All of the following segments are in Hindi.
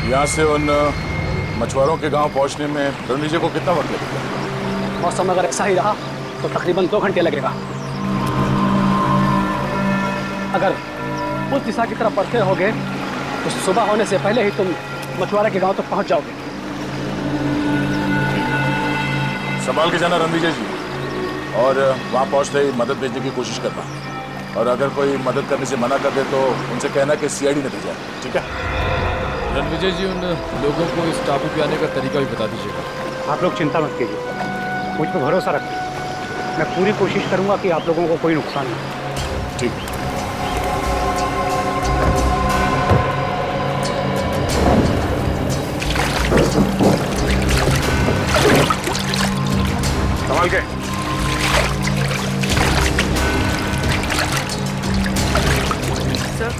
यहाँ से उन मछुआरों के गांव पहुंचने में रणनीति जी को कितना वक्त लगेगा? मौसम अगर ऐसा ही रहा तो तकरीबन 2 घंटे लगेगा। अगर उस दिशा की तरफ बढ़ते होगे तो सुबह होने से पहले ही तुम मछुआरे के गांव तक पहुंच जाओगे। संभाल के जाना रणनीति जी, और वहां पहुंचते ही मदद भेजने की कोशिश करना, और अगर कोई मदद करने से मना कर दे तो उनसे कहना कि सीआईडी ने भेजा है, ठीक है? रणविजय जी, उन लोगों को इस टापू पे आने का तरीका भी बता दीजिएगा। आप लोग चिंता मत कीजिए, मुझ पर भरोसा रखिए। मैं पूरी कोशिश करूंगा कि आप लोगों को कोई नुकसान न हो। ठीक। संभाल के। सर,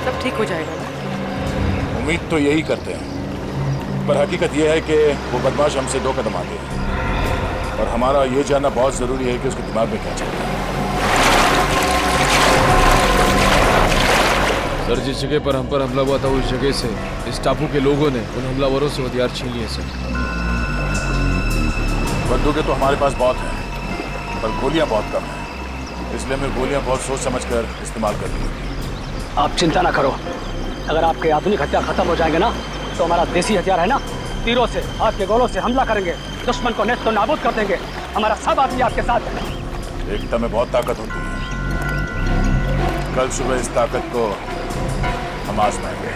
सब ठीक हो जाएगा ना? उम्मीद तो यही करते हैं, पर हकीकत यह है कि वो बदमाश हमसे 2 कदम आगे है, और हमारा ये जानना बहुत जरूरी है कि उसके दिमाग में क्या चल रहा है। सर, जिस जगह पर हम पर हमला हुआ था उस जगह से इस टापू के लोगों ने उन हमलावरों से हथियार छीन लिए सर। बंदूकें तो हमारे पास बहुत हैं, पर गोलियां बहुत कम हैं, इसलिए हमें गोलियां बहुत सोच समझकर इस्तेमाल करनी होगी। आप चिंता ना करो, अगर आपके आधुनिक हथियार खत्म हो जाएंगे ना तो हमारा देसी हथियार है ना, तीरों से, हाथ के गोलों से हमला करेंगे, दुश्मन को नेस्त नाबूद कर देंगे। हमारा सब आदमी आपके साथ है। एकता में बहुत ताकत होती है, कल सुबह इस ताकत को हम आजमाएंगे।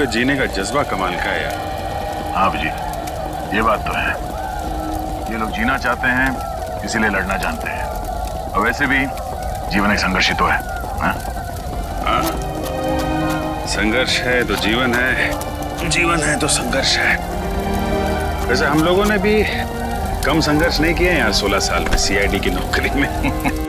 जीने का जज्बा कमाल का है यार। हाँ जी, ये बात तो है। ये लोग जीना चाहते हैं, इसीलिए लड़ना जानते हैं। और वैसे भी जीवन एक संघर्ष ही तो है। हाँ, संघर्ष है तो जीवन है, जीवन है तो संघर्ष है। वैसे हम लोगों ने भी कम संघर्ष नहीं किए यार 16 साल में सीआईडी की नौकरी में।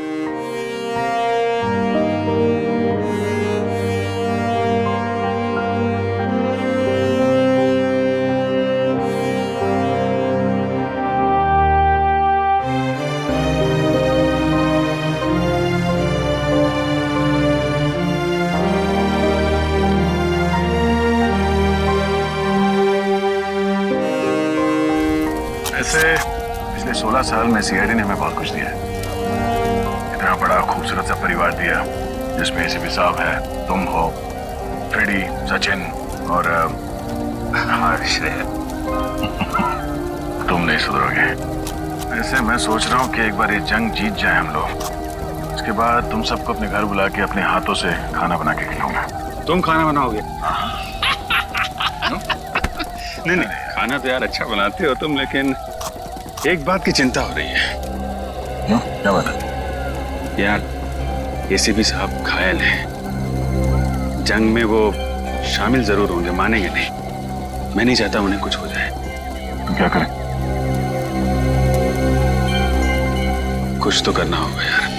पिछले 16 साल में सीआईडी ने हमें बहुत कुछ दिया है। इतना बड़ा खूबसूरत सा परिवार दिया जिसमें एसीपी साहब है, तुम हो, फ्रेडी, सचिन और तुम नहीं सुधरोगे। ऐसे मैं सोच रहा हूँ कि एक बार ये जंग जीत जाए हम लोग, उसके बाद तुम सबको अपने घर बुला के अपने हाथों से खाना बना के खिलाऊंगा। तुम खाना बनाओगे? नहीं नहीं, खाना तो यार अच्छा बनाते हो तुम, लेकिन एक बात की चिंता हो रही है। क्या बात है? यार एसीपी साहब घायल हैं, जंग में वो शामिल जरूर होंगे, मानेंगे नहीं। मैं नहीं चाहता उन्हें कुछ हो जाए। तो क्या करें? कुछ तो करना होगा यार।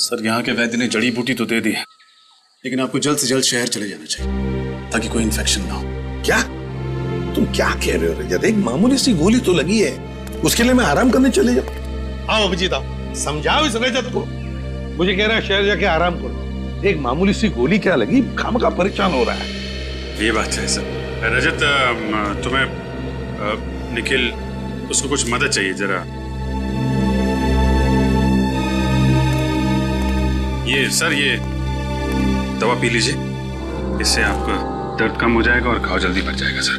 सर यहाँ के वैद्य ने जड़ी बूटी तो दे दी है, लेकिन आपको जल्द से जल्द शहर चले जाना चाहिए ताकि कोई इन्फेक्शन ना हो। क्या तुम क्या कह रहे हो रजत? एक मामूली सी गोली तो लगी है, उसके लिए मैं आराम करने चले जाऊं? आओ अभिजीत आओ, समझाओ इस रजत को। मुझे कह रहा है शहर जाके आराम करो। एक मामूली सी गोली क्या लगी, खामखा परेशान हो रहा है। ये बात है सर। रजत तुम्हें निखिल उसको कुछ मदद चाहिए जरा। ये सर ये दवा पी लीजिए, इससे आपका दर्द कम हो जाएगा और घाव जल्दी भर जाएगा सर।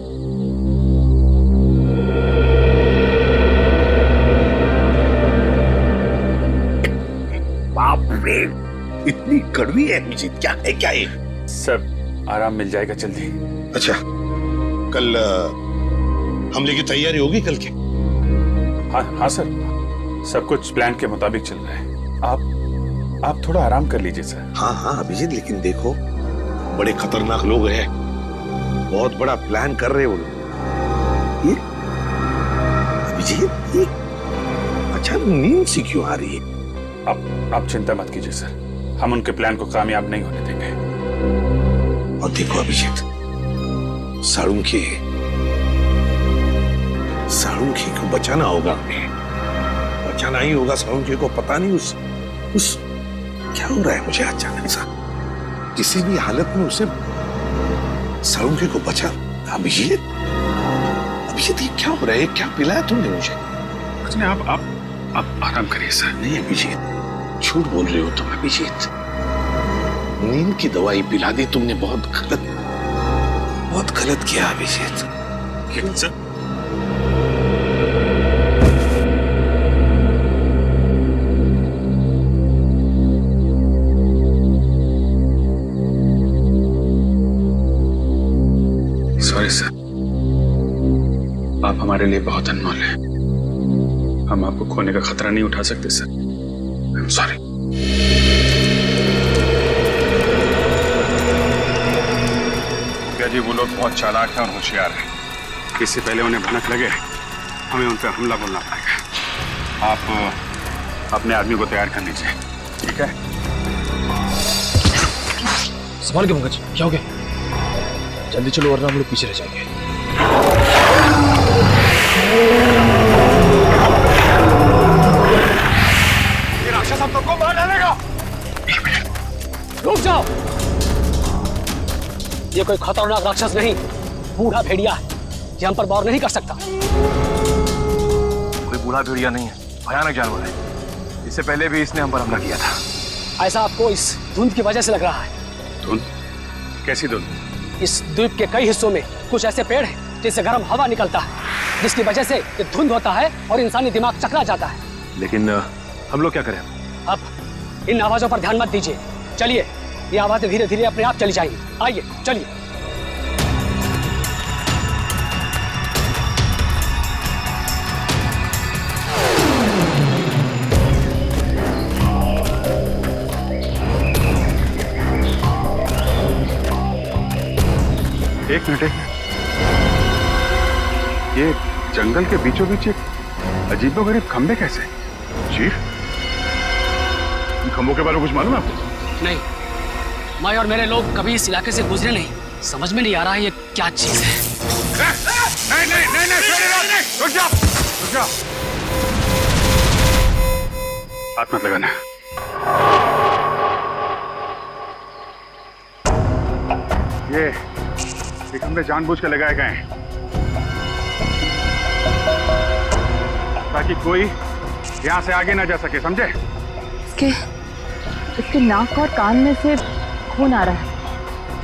बाप रे, इतनी कड़वी है अभिजीत, क्या है क्या ये? सब आराम मिल जाएगा जल्दी। अच्छा, कल हमले की तैयारी होगी कल की? हाँ हाँ सर, सब कुछ प्लान के मुताबिक चल रहा है। आप थोड़ा आराम कर लीजिए सर। हाँ हाँ अभिजीत, लेकिन देखो बड़े खतरनाक लोग हैं, बहुत बड़ा प्लान कर रहे हैं वो लोग। ये अभिजीत, ये अच्छा नींद सी क्यों आ रही है? आप चिंता मत कीजिए सर, हम उनके प्लान को कामयाब नहीं होने देंगे। और देखो अभिजीत, साळुंखे को बचाना होगा हमें, बचाना ही होगा साळुंखे को। पता नहीं उस क्या हो रहा है मुझे अचानक सा, किसी भी हालत में उसे साळुंखे को बचा। अभिजीत ये क्या हो रहा है? क्या पिलाया तुमने मुझे? कुछ नहीं, आप आराम करिए सर। नहीं अभिजीत, झूठ बोल रहे हो तुम अभिजीत। नींद की दवाई पिला दी तुमने, बहुत गलत किया अभिजीत। सर सॉरी सर, आप हमारे लिए बहुत अनमोल हैं। हम आपको खोने का खतरा नहीं उठा सकते सर। I am sorry. क्या जी, वो लोग बहुत चालाक हैं और होशियार हैं। इससे पहले उन्हें भनक लगे, हमें उन पर हमला बोलना पड़ेगा। आप अपने आदमी को तैयार कर लीजिए, ठीक है? संभाल के पंकज, क्या हो गया? जल्दी चलो वरना हम लोग पीछे रह जाएंगे। ये राक्षस हम सबको मार डालेगा। रुक जाओ, ये कोई खतरनाक राक्षस नहीं, बूढ़ा भेड़िया है, ये हम पर वार नहीं कर सकता। कोई बूढ़ा भेड़िया नहीं है, भयानक जानवर है। इससे पहले भी इसने हम पर हमला किया था। ऐसा आपको इस धुंध की वजह से लग रहा है। धुंध? कैसी धुंध? इस द्वीप के कई हिस्सों में कुछ ऐसे पेड़ हैं जिससे गर्म हवा निकलता है, जिसकी वजह से ये धुंध होता है और इंसानी दिमाग चकरा जाता है। लेकिन हम लोग क्या करें? अब इन आवाजों पर ध्यान मत दीजिए, चलिए, ये आवाजें धीरे धीरे अपने आप चली जाएंगी। आइए चलिए। एक मिनट, ये जंगल के बीचों बीच एक अजीबोगरीब खंबे कैसे? चीफ, इन खंबों के बारे में कुछ मालूम है आपको? नहीं, मैं और मेरे लोग कभी इस इलाके से गुजरे नहीं, समझ में नहीं आ रहा है ये क्या चीज है। नहीं, रुक जाओ। हाथ मत लगाना। ये खंबे जानबूझ के लगाए गए हैं ताकि कोई यहाँ से आगे ना जा सके, समझे? इसके नाक और कान में से खून आ रहा है,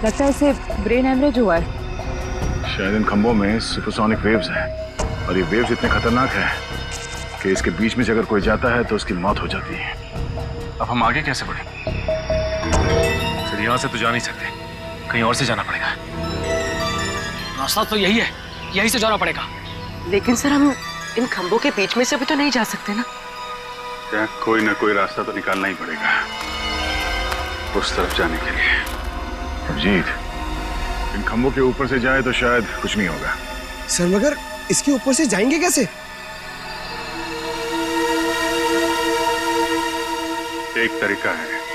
लगता है इसे ब्रेन हेमरेज हुआ है। शायद इन खंभों में सुपरसोनिक वेव्स हैं, और ये वेव्स इतने खतरनाक हैं कि इसके बीच में से अगर कोई जाता है तो उसकी मौत हो जाती है। अब हम आगे कैसे बढ़ें? सर यहाँ से तो जा नहीं सकते, कहीं और से जाना पड़ेगा। रास्ता तो यही है, यही से जाना पड़ेगा। लेकिन सर हम इन खंभों के बीच में से भी तो नहीं जा सकते ना? क्या कोई ना कोई रास्ता तो निकालना ही पड़ेगा उस तरफ जाने के लिए। अभिजीत, इन खंभों के ऊपर से जाए तो शायद कुछ नहीं होगा। सर मगर इसके ऊपर से जाएंगे कैसे? एक तरीका है,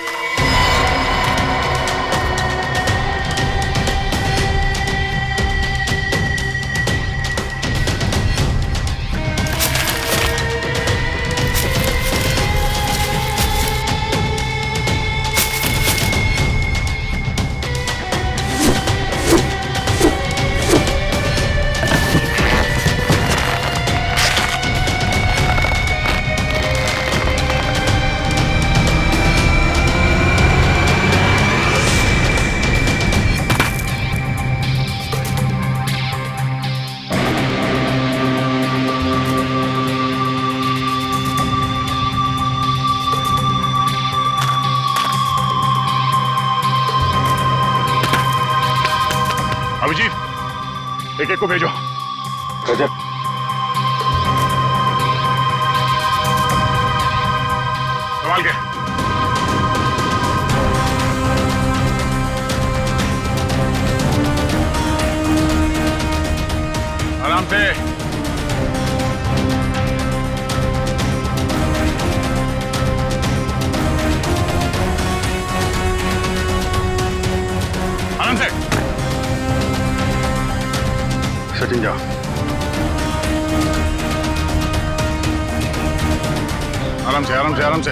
एक को भेजो। रजत, संभाल के। आराम से। आराम से। सचिन जाओ। आराम से, आराम से, आराम से।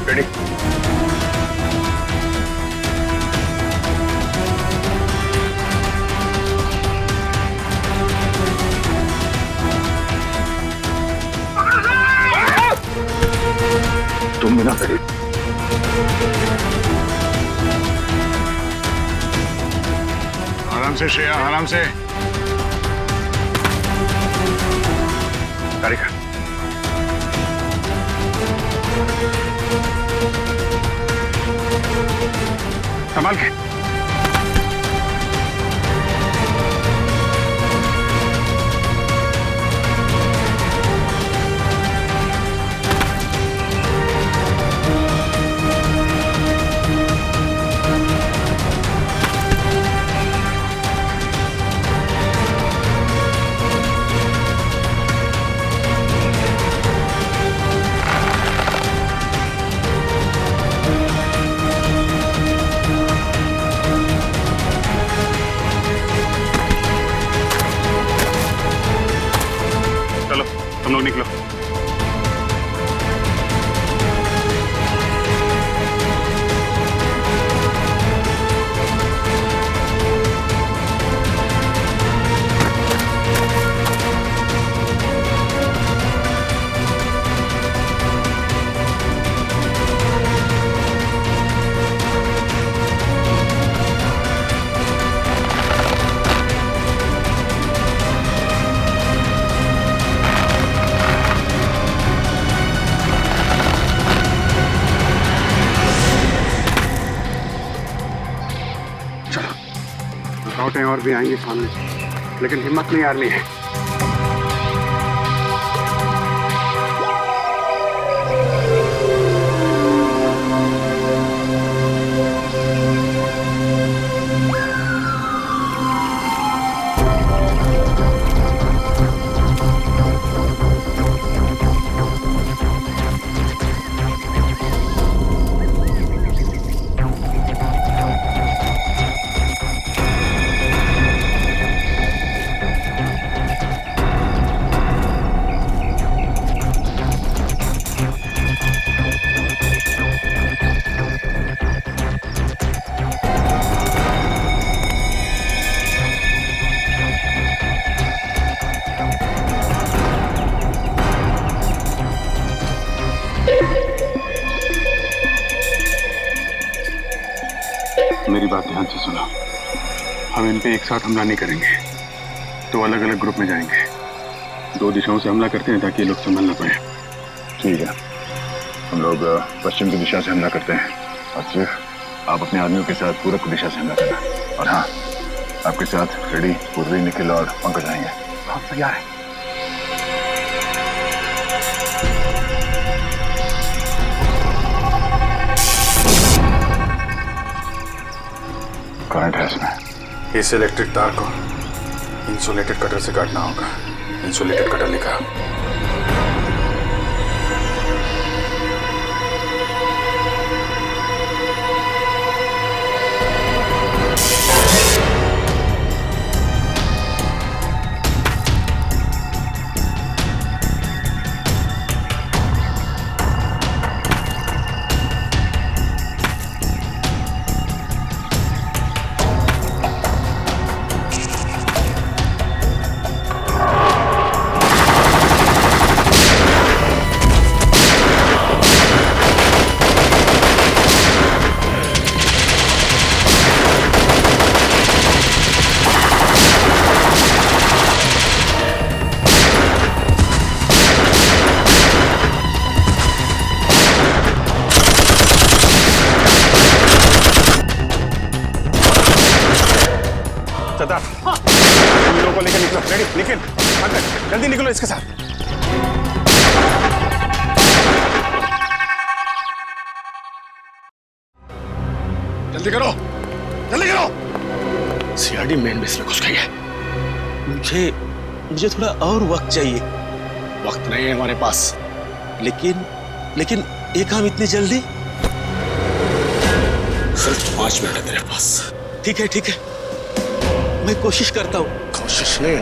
रेडी। तुम भी ना रेडी। आराम से श्रेया, आराम से। गाड़ी का संभाल के। चलो तुम लोग निकलो। रुकावटें और भी आएंगी सामने, लेकिन हिम्मत नहीं हारनी है। मेरी बात ध्यान से सुनो। हम इन पे एक साथ हमला नहीं करेंगे, तो अलग अलग ग्रुप में जाएंगे। 2 दिशाओं से हमला करते हैं ताकि ये लोग संभल ना पाए। ठीक है, हम लोग पश्चिम की दिशा से हमला करते हैं और सिर्फ आप अपने आदमियों के साथ पूरब की दिशा से हमला करना। और हाँ, आपके साथ फ्रेडी, पूर्वी, निखिल और पंकज आएंगे। बहुत तैयार है। करंट है इसमें। इस इलेक्ट्रिक तार को इंसुलेटेड कटर से काटना होगा। इंसुलेटेड कटर लिखा। निकलो इसके साथ। जल्दी करो, जल्दी करो। सीआरडी मेन बेस में घुस गई है। मुझे थोड़ा और वक्त चाहिए। वक्त नहीं है हमारे पास। लेकिन ये काम इतनी जल्दी? सिर्फ 5 मिनट है तेरे पास। ठीक है, मैं कोशिश करता हूँ। कोशिश नहीं,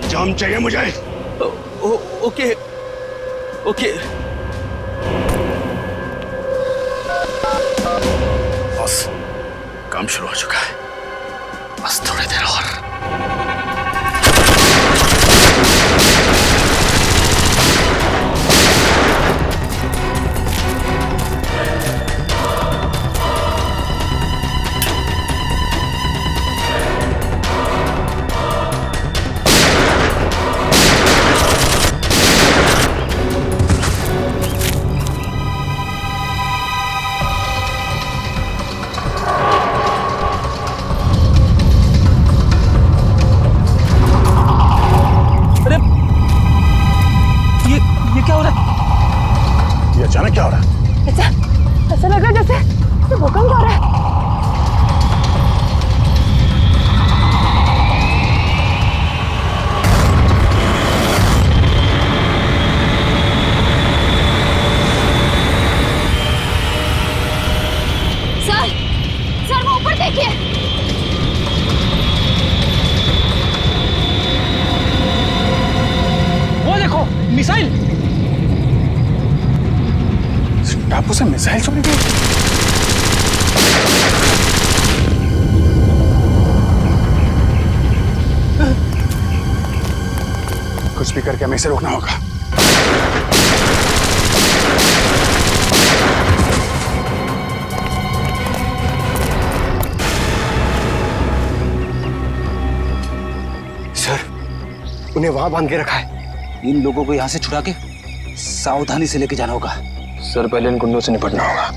अंजाम चाहिए मुझे। ओके। बस काम शुरू हो चुका है, बस थोड़ी देर और। अचानक क्या हो रहा है? ऐसा लग रहा है जैसे भूकंप आ रहा है। सर वो ऊपर देखिए। वो देखो मिसाइल। टापू से मिसाइल चोरी की। कुछ भी करके हमें इसे रोकना होगा। सर, उन्हें वहां बांध के रखा है। इन लोगों को यहां से छुड़ा के सावधानी से लेके जाना होगा। सर पहले इन गुंडों से निपटना होगा।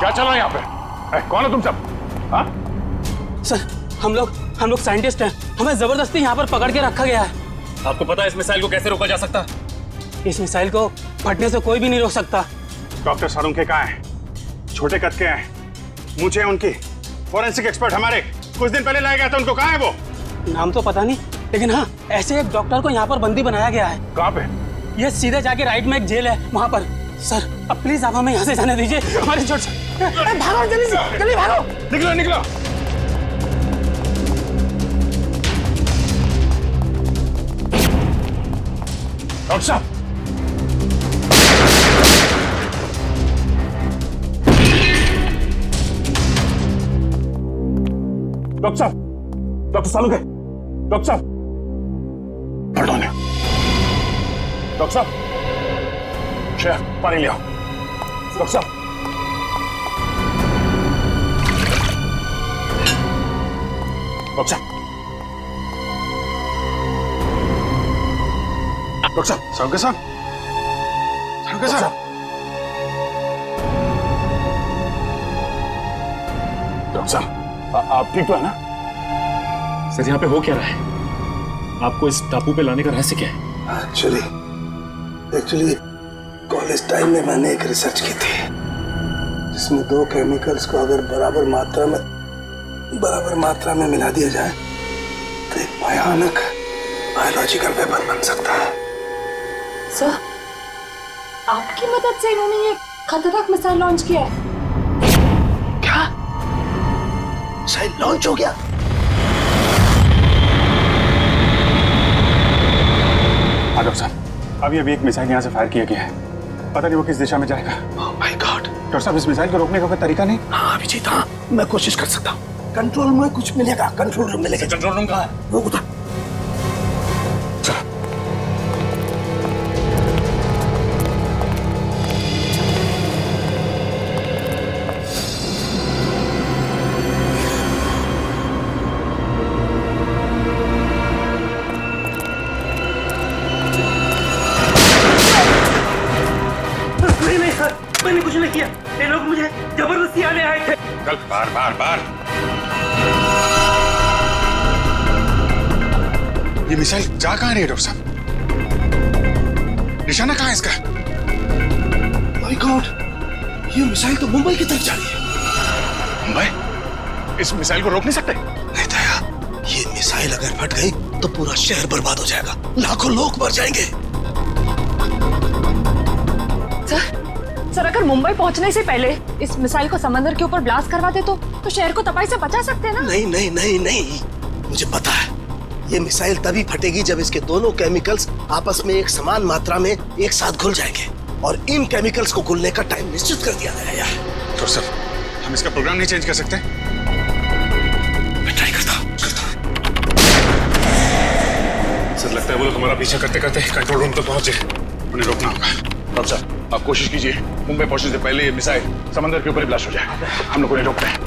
क्या चल रहा है यहाँ पे? कौन हो तुम सब? हाँ? सर हम लोग साइंटिस्ट हैं। हमें जबरदस्ती यहाँ पर पकड़ के रखा गया है। आपको पता है इस मिसाइल को कैसे रोका जा सकता? इस मिसाइल को फटने से कोई भी नहीं रोक सकता। डॉक्टर सारुंखे कहाँ हैं? छोटे कद के हैं, मुझे उनकी फॉरेंसिक एक्सपर्ट हमारे कुछ दिन पहले लाया गया था, उनको कहाँ है वो? नाम तो पता नहीं, लेकिन हाँ ऐसे एक डॉक्टर को यहाँ पर बंदी बनाया गया है। कहाँ पे? ये सीधे जाके राइट में एक जेल है, वहाँ पर सर अब प्लीज आप हमें यहाँ से जाने दीजिए, हमारी चोट से। भागो जल्दी से, जल्दी भागो। निकलो निकलो। डॉक्टर साहब, डॉक्टर साहब, डॉक्टर सालुके, डॉक्टर साहब, पढ़ो ने, डॉक्टर साहब, श्रेया पानी ले आओ, डॉक्टर साहब, डॉक्टर साहब, डॉक्टर साहब, सालुके साहब, सालुके साहब, डॉक्टर साहब, आप ठीक तो है ना? सर यहाँ पे हो क्या रहा है? आपको इस टापू पे लाने का रहस्य क्या है? एक्चुअली कॉलेज टाइम में मैंने एक रिसर्च की थी जिसमें दो केमिकल्स को अगर बराबर मात्रा में मिला दिया जाए तो एक भयानक बायोलॉजिकल वेपन बन सकता है। सर, आपकी मदद से इन्होंने ये खतरनाक मिसाइल लॉन्च किया है। क्या मिसाइल लॉन्च हो गया? हाँ डॉक्टर साहब, अभी एक मिसाइल यहाँ से फायर किया गया है, पता नहीं वो किस दिशा में जाएगा। Oh my God. डॉक्टर साहब, इस मिसाइल को रोकने का कोई तरीका नहीं? हाँ अभिजीत, हाँ मैं कोशिश कर सकता हूँ। कंट्रोल में कुछ मिलेगा, कंट्रोल रूम मिलेगा। कंट्रोल रूम कहाँ है? वो उधर। नहीं सर, मैंने कुछ नहीं किया, ये लोग मुझे जबरदस्ती आने आए थे। कल बार ये मिसाइल जा कहाँ रही है डॉक्टर साहब? निशाना कहाँ है इसका? माय गॉड, ये मिसाइल तो मुंबई की तरफ जा रही है। मुंबई? इस मिसाइल को रोक नहीं सकते? नहीं दया, ये मिसाइल अगर फट गई तो पूरा शहर बर्बाद हो जाएगा, लाखों लोग मर जाएंगे। सर, अगर मुंबई पहुंचने से पहले इस मिसाइल को समंदर के ऊपर ब्लास्ट करवा दे तो शहर को तबाही से बचा सकते हैं ना? नहीं, मुझे पता है ये मिसाइल तभी फटेगी जब इसके दोनों केमिकल्स आपस में एक समान मात्रा में एक साथ घुल जाएंगे, और इन केमिकल्स को घुलने का टाइम निश्चित कर दिया गया है। डॉक्टर साहब, हम इसका प्रोग्राम नहीं चेंज कर सकते? मैं ट्राई करता हूँ। सर लगता है वो लोग हमारा पीछा करते करते कंट्रोल रूम तक पहुंचे, उन्हें रोकना होगा। डॉक्टर साहब, आप कोशिश कीजिए मुंबई पहुंचने से पहले ये मिसाइल समंदर के ऊपर ही ब्लास्ट हो जाए। हम लोग उन्हें रोकते हैं।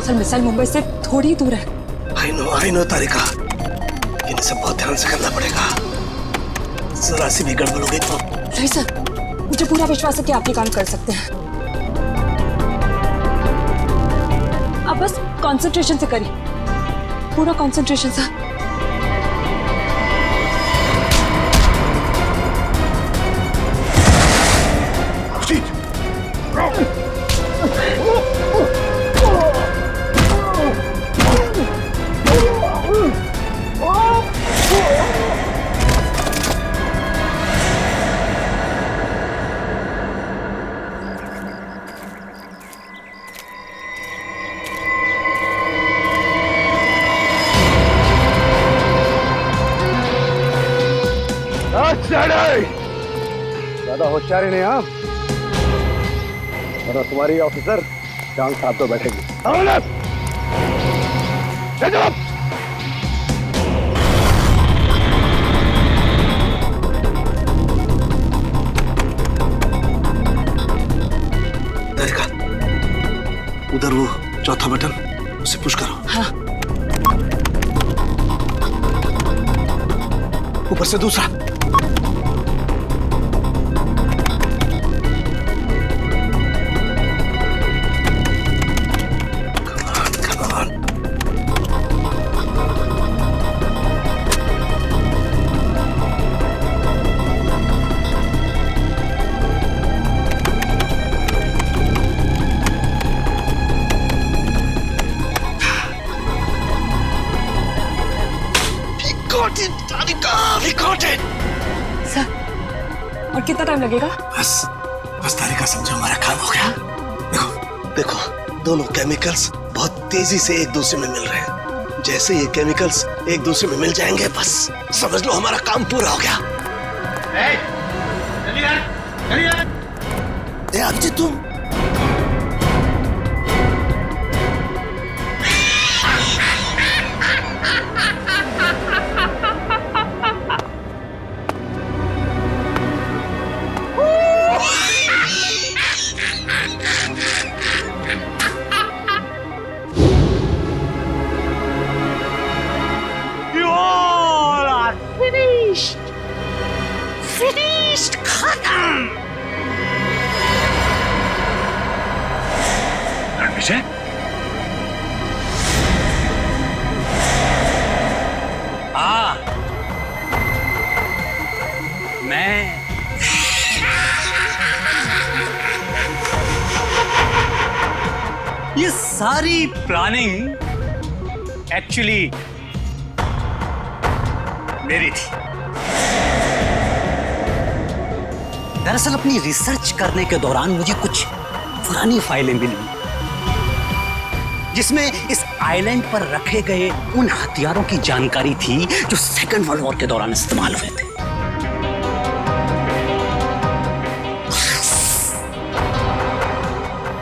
सर, मिसाइल मुंबई से थोड़ी दूर है। आई नो तारिका, इन्हें सब बहुत ध्यान से करना पड़ेगा। जरा सी भी गड़बड़ हो गई तो। नहीं सर, मुझे पूरा विश्वास है कि आप ये काम कर सकते हैं। आप बस कंसंट्रेशन से करिए, पूरा कंसंट्रेशन से। ज्यादा होशियारी नहीं, हाँ? वरना तुम्हारी ऑफिसर जान साहब तो बैठेगी। राधिका, उधर वो चौथा बटन, उसे पुश करो। हाँ। ऊपर से दूसरा। सर, और कितना टाइम लगेगा? बस तारिका, समझो हमारा काम हो गया। देखो, दोनों केमिकल्स बहुत तेजी से एक दूसरे में मिल रहे हैं। जैसे ये केमिकल्स एक दूसरे में मिल जाएंगे, बस समझ लो हमारा काम पूरा हो गया। अभिजीत, तुम finished, खत्म। रणविजय, हाँ, मैं ये सारी प्लानिंग एक्चुअली मेरी थी। दरअसल अपनी रिसर्च करने के दौरान मुझे कुछ पुरानी फाइलें मिली जिसमें इस आइलैंड पर रखे गए उन हथियारों की जानकारी थी जो सेकेंड वर्ल्ड वॉर के दौरान इस्तेमाल हुए थे।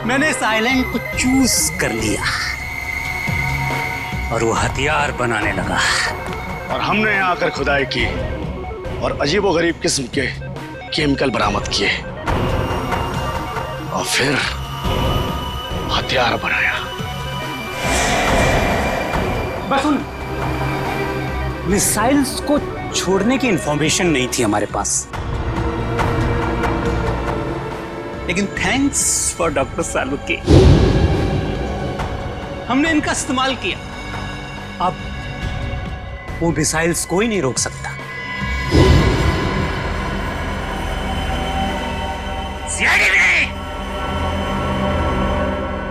मैंने इस आइलैंड को चूज कर लिया और वो हथियार बनाने लगा। और हमने यहाँ आकर खुदाई की और अजीबोगरीब किस्म के केमिकल बरामद किए और फिर हथियार बनाया। बस उन मिसाइल्स को छोड़ने की इंफॉर्मेशन नहीं थी हमारे पास, लेकिन थैंक्स फॉर डॉक्टर सालुके, हमने इनका इस्तेमाल किया। अब वो मिसाइल्स कोई नहीं रोक सकता।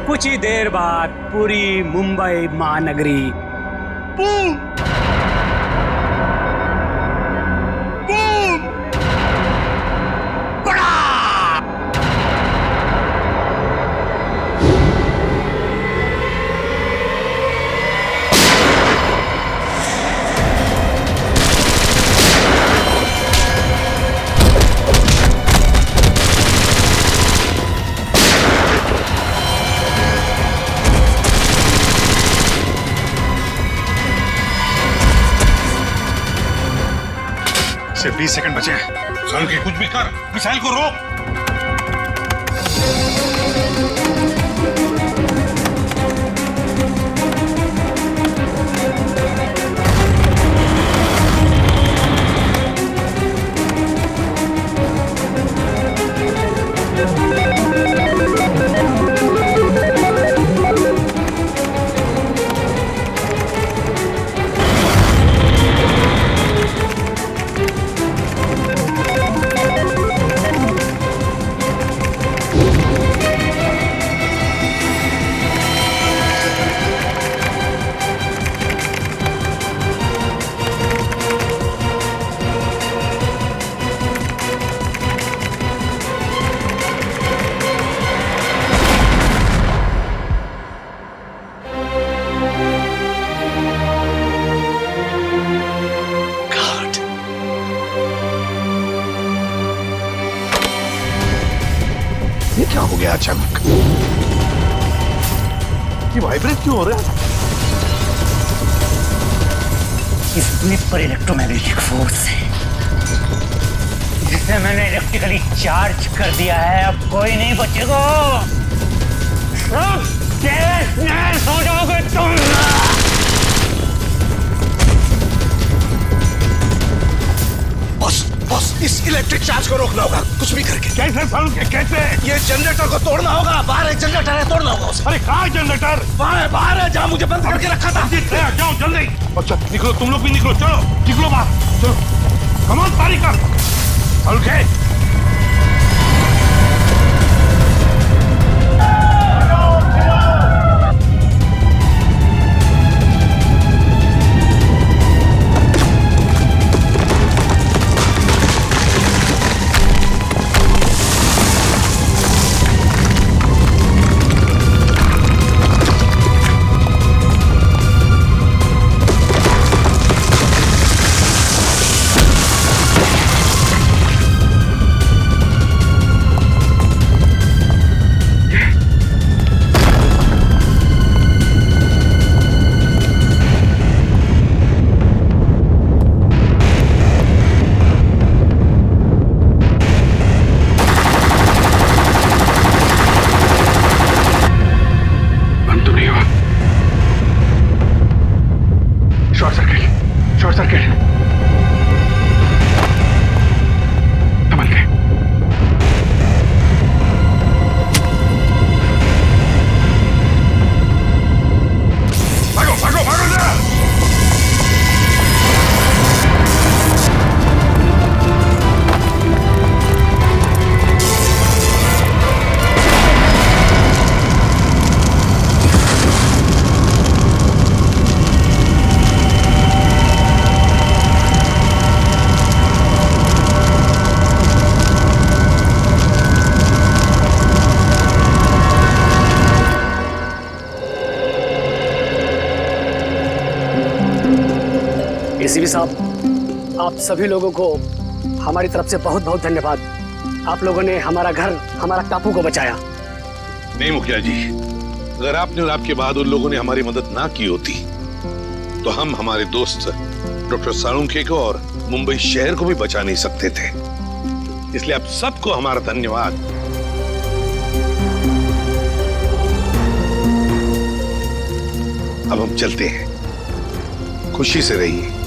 कुछ ही देर बाद पूरी मुंबई महानगरी बूम बूम बड़ा सिर्फ 20 सेकंड बचे हैं। सालुके, कुछ भी कर, मिसाइल को रोक। ये वाइब्रेट क्यों हो रहा है? इस द्वीप पर इलेक्ट्रोमैग्नेटिक फोर्स है जिसे मैंने इलेक्ट्रिकली चार्ज कर दिया है। अब कोई नहीं बचेगा। सब तहस-नहस हो जाओगे तुम। बॉस, इस इलेक्ट्रिक चार्ज को रोकना होगा कुछ भी करके। कैसे सालू के कैसे? ये जनरेटर को तोड़ना होगा। बाहर एक जनरेटर है, तोड़ना होगा उसे। अरे कहाँ है जनरेटर? वहाँ है, बाहर है, जहाँ मुझे बंद करके रखा था। जाओ जल्दी। अच्छा निकलो, तुम लोग भी निकलो। चलो निकलो बाहर, चलो कमाल तारिका सालू के। शॉर्ट सर्किट संभल के। भागो भागो भागो ना। एसीपी साहब, आप सभी लोगों को हमारी तरफ से बहुत बहुत धन्यवाद। आप लोगों ने हमारा घर, हमारा टापू को बचाया। नहीं मुखिया जी, अगर आपने और आपके बहादुर लोगों ने हमारी मदद ना की होती तो हम हमारे दोस्त डॉक्टर साळुंखे को और मुंबई शहर को भी बचा नहीं सकते थे। इसलिए आप सबको हमारा धन्यवाद। अब हम चलते हैं। खुशी से रहिए।